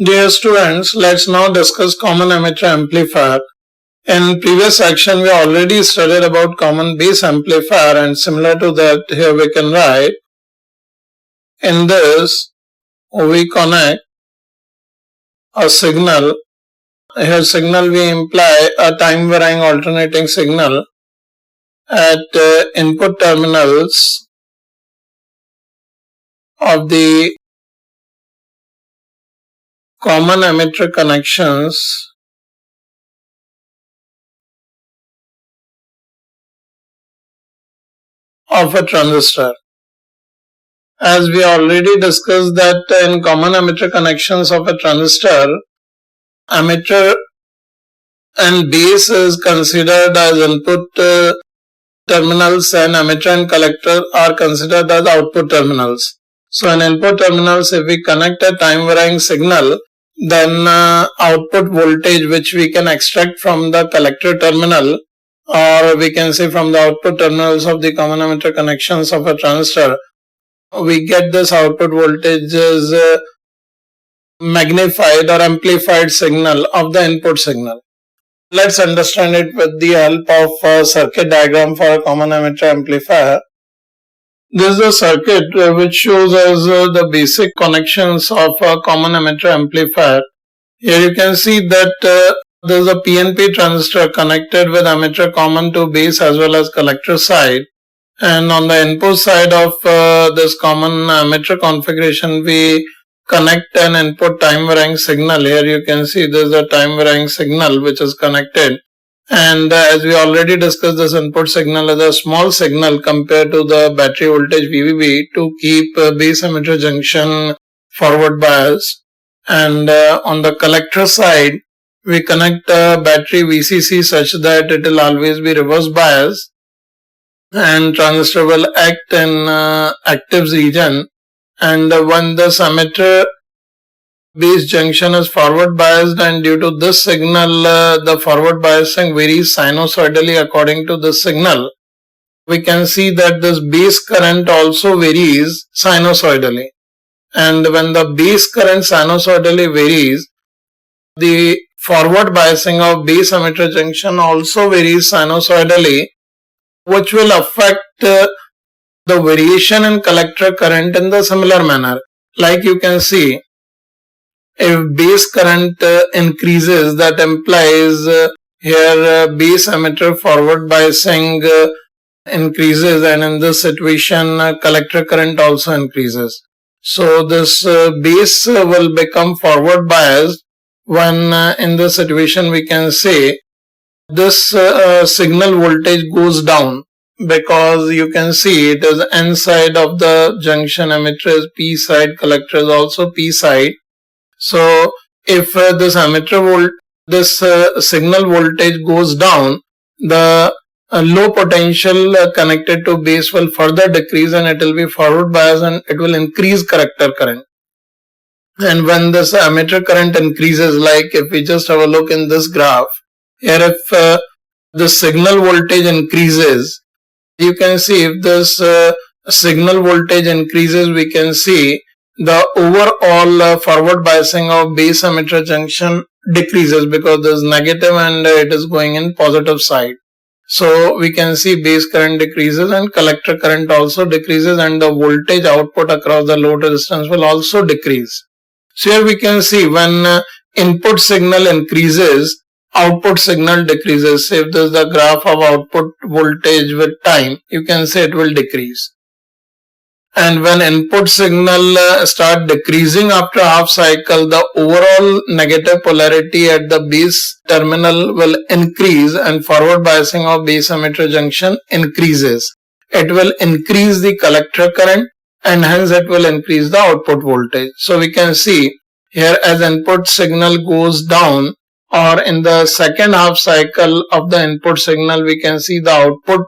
Dear students, let's now discuss common emitter amplifier. In previous section, we already studied about common base amplifier, and similar to that, here we can write, in this, we connect a signal. Here signal we imply a time varying alternating signal at input terminals of the common emitter connections of a transistor. As we already discussed that in common emitter connections of a transistor, emitter and base is considered as input terminals and emitter and collector are considered as output terminals. So in input terminals, if we connect a time varying signal, then output voltage which we can extract from the collector terminal, or we can say from the output terminals of the common emitter connections of a transistor, we get this output voltage as magnified or amplified signal of the input signal. Let's understand it with the help of a circuit diagram for a common emitter amplifier. This is a circuit which shows us the basic connections of a common emitter amplifier. Here you can see that there is a PNP transistor connected with emitter common to base as well as collector side. And on the input side of this common emitter configuration, we connect an input time varying signal. Here you can see there is a time varying signal which is connected. And as we already discussed, this input signal is a small signal compared to the battery voltage VVB to keep base emitter junction forward biased. And on the collector side, we connect a battery VCC such that it will always be reverse biased, and transistor will act in active region. And when this emitter base junction is forward biased, and due to this signal the forward biasing varies sinusoidally according to this signal, we can see that this base current also varies sinusoidally. And when the base current sinusoidally varies, the forward biasing of base emitter junction also varies sinusoidally, which will affect the variation in collector current in the similar manner. Like you can see, if base current increases, that implies here base emitter forward biasing increases, and in this situation collector current also increases. So this base will become forward biased when in this situation we can say this signal voltage goes down, because you can see it is N side of the junction, emitter is P side, collector is also P side. So if this emitter signal voltage goes down, the low potential connected to base will further decrease, and it will be forward biased, and it will increase collector current. And when this emitter current increases, like if we just have a look in this graph, here if the signal voltage increases, you can see if this signal voltage increases, we can see the overall forward biasing of base emitter junction decreases, because this is negative and it is going in positive side. So we can see base current decreases and collector current also decreases, and the voltage output across the load resistance will also decrease. So here we can see when input signal increases, output signal decreases. If this is the graph of output voltage with time, you can say it will decrease. And when input signal start decreasing after half cycle, the overall negative polarity at the base terminal will increase, and forward biasing of base emitter junction increases. It will increase the collector current, and hence it will increase the output voltage. So we can see here as input signal goes down, or in the second half cycle of the input signal, we can see the output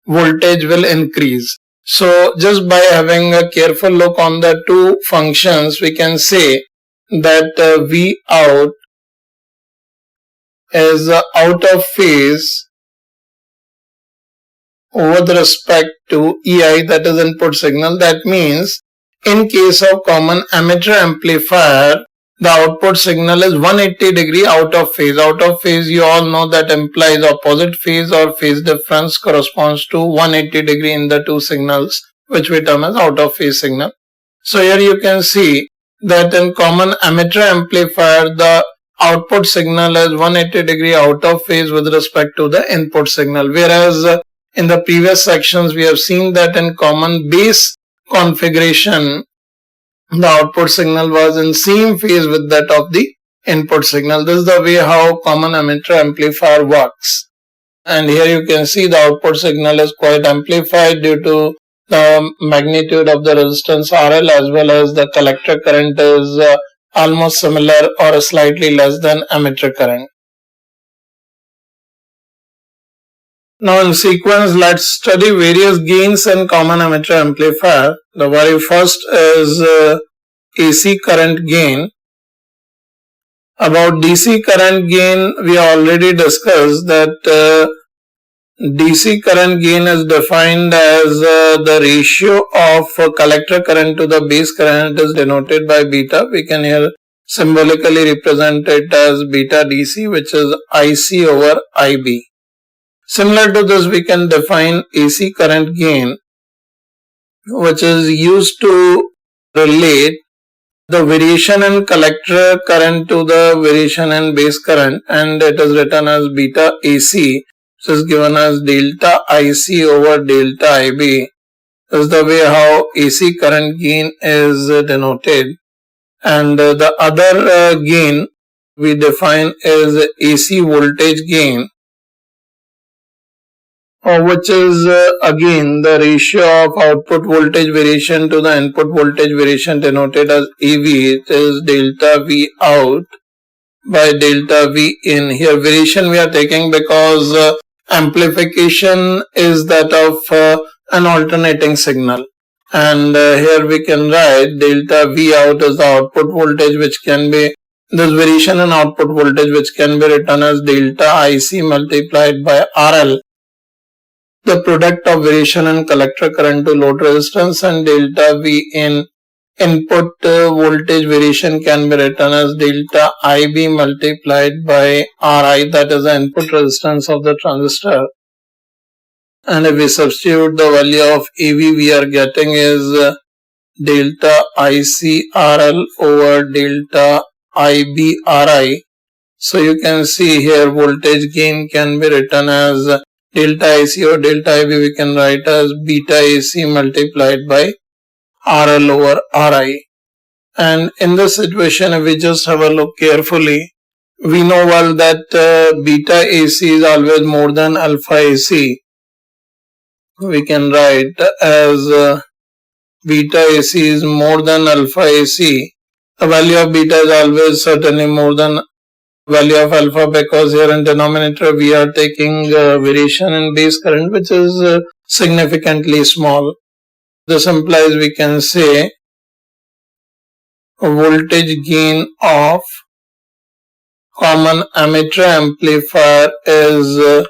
voltage will increase. So just by having a careful look on the two functions, we can say that V out is out of phase with respect to EI, that is input signal. That means in case of common emitter amplifier, the output signal is 180 degree out of phase. Out of phase, you all know that implies opposite phase or phase difference corresponds to 180 degree in the two signals, which we term as out of phase signal. So here you can see that in common emitter amplifier, the output signal is 180 degree out of phase with respect to the input signal. Whereas in the previous sections, we have seen that in common base configuration, the output signal was in same phase with that of the input signal. This is the way how common emitter amplifier works. And here you can see the output signal is quite amplified due to the magnitude of the resistance RL, as well as the collector current is almost similar or slightly less than emitter current. Now in sequence, let's study various gains in common emitter amplifier. The very first is AC current gain. About DC current gain, we already discussed that DC current gain is defined as the ratio of collector current to the base current is denoted by beta. We can here symbolically represent it as beta DC, which is IC over IB. Similar to this, we can define AC current gain, which is used to relate the variation in collector current to the variation in base current, and it is written as beta AC, which is given as delta IC over delta IB. This is the way how AC current gain is denoted. And the other gain we define is AC voltage gain, which is again the ratio of output voltage variation to the input voltage variation denoted as AV. It is delta V out by delta V in. Here variation we are taking because amplification is that of an alternating signal. And here we can write delta V out as the output voltage, which can be this variation in output voltage, which can be written as delta IC multiplied by RL, the product of variation in collector current to load resistance, and delta V in input voltage variation can be written as delta IB multiplied by RI, that is the input resistance of the transistor. And if we substitute the value of AV, we are getting is delta IC RL over delta IB RI. So you can see here voltage gain can be written as delta IC or delta IB, we can write as beta AC multiplied by RL over RI. And in this situation, if we just have a look carefully, we know well that beta AC is always more than alpha AC. We can write as beta AC is more than alpha AC. The value of beta is always certainly more than value of alpha, because here in denominator we are taking variation in base current, which is significantly small. This implies we can say voltage gain of common emitter amplifier is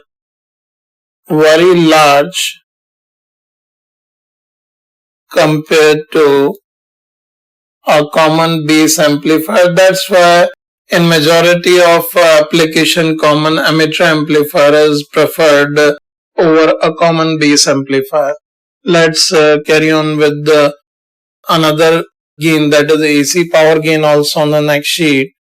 very large compared to a common base amplifier. That's why in majority of application, common emitter amplifier is preferred over a common base amplifier. Let's carry on with another gain, that is AC power gain, also on the next sheet.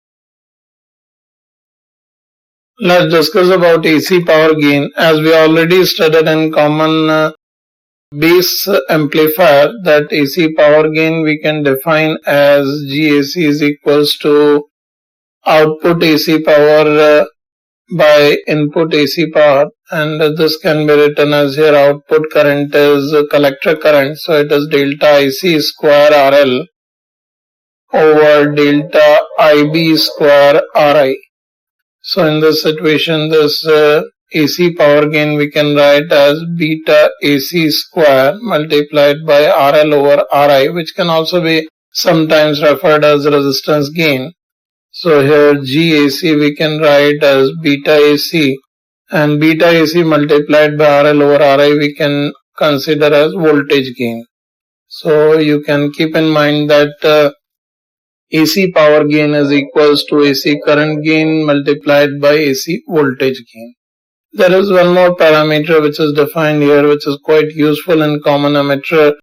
Let's discuss about AC power gain. As we already studied in common base amplifier, that AC power gain we can define as GAC is equals to output AC power by input AC power, and this can be written as here output current is collector current, so it is delta IC square RL over delta IB square RI. So in this situation, this AC power gain we can write as beta AC square multiplied by RL over RI, which can also be sometimes referred as resistance gain. So here GAC we can write as beta AC, and beta AC multiplied by RL over RI we can consider as voltage gain. So you can keep in mind that AC power gain is equals to AC current gain multiplied by AC voltage gain. There is one more parameter which is defined here, which is quite useful in common emitter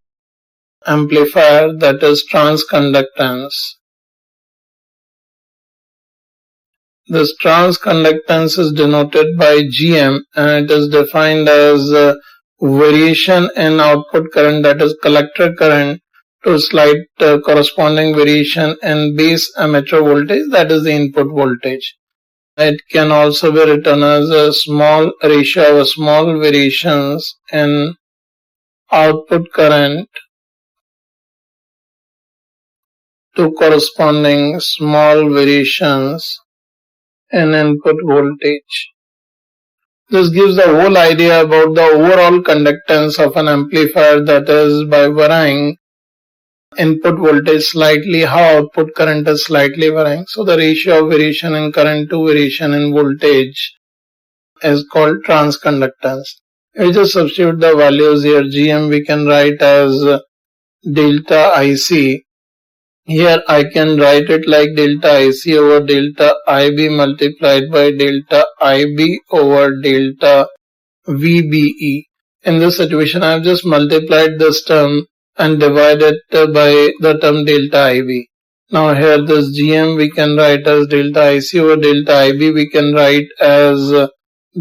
amplifier, that is transconductance. This transconductance is denoted by GM and it is defined as variation in output current, that is collector current, to slight corresponding variation in base emitter voltage, that is the input voltage. It can also be written as a small ratio of small variations in output current to corresponding small variations in input voltage. This gives the whole idea about the overall conductance of an amplifier, that is, by varying input voltage slightly, how output current is slightly varying. So the ratio of variation in current to variation in voltage is called transconductance. We just substitute the values here. GM we can write as delta IC. Here I can write it like delta IC over delta IB multiplied by delta IB over delta VBE. In this situation I have just multiplied this term and divided by the term delta IB. Now here this GM we can write as delta IC over delta IB we can write as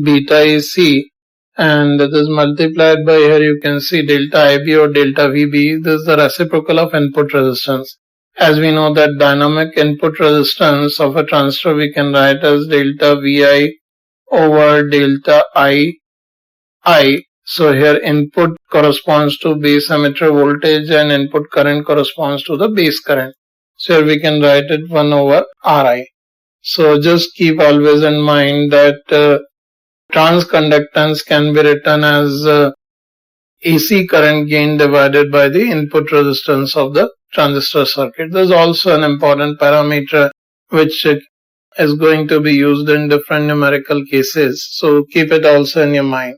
beta AC, and this is multiplied by, here you can see delta IB or delta VB. This is the reciprocal of input resistance. As we know that dynamic input resistance of a transistor we can write as delta VI over delta II. So here input corresponds to base emitter voltage and input current corresponds to the base current. So here we can write it 1 over Ri. So just keep always in mind that transconductance can be written as AC current gain divided by the input resistance of the transistor circuit. There is also an important parameter which is going to be used in different numerical cases. So keep it also in your mind.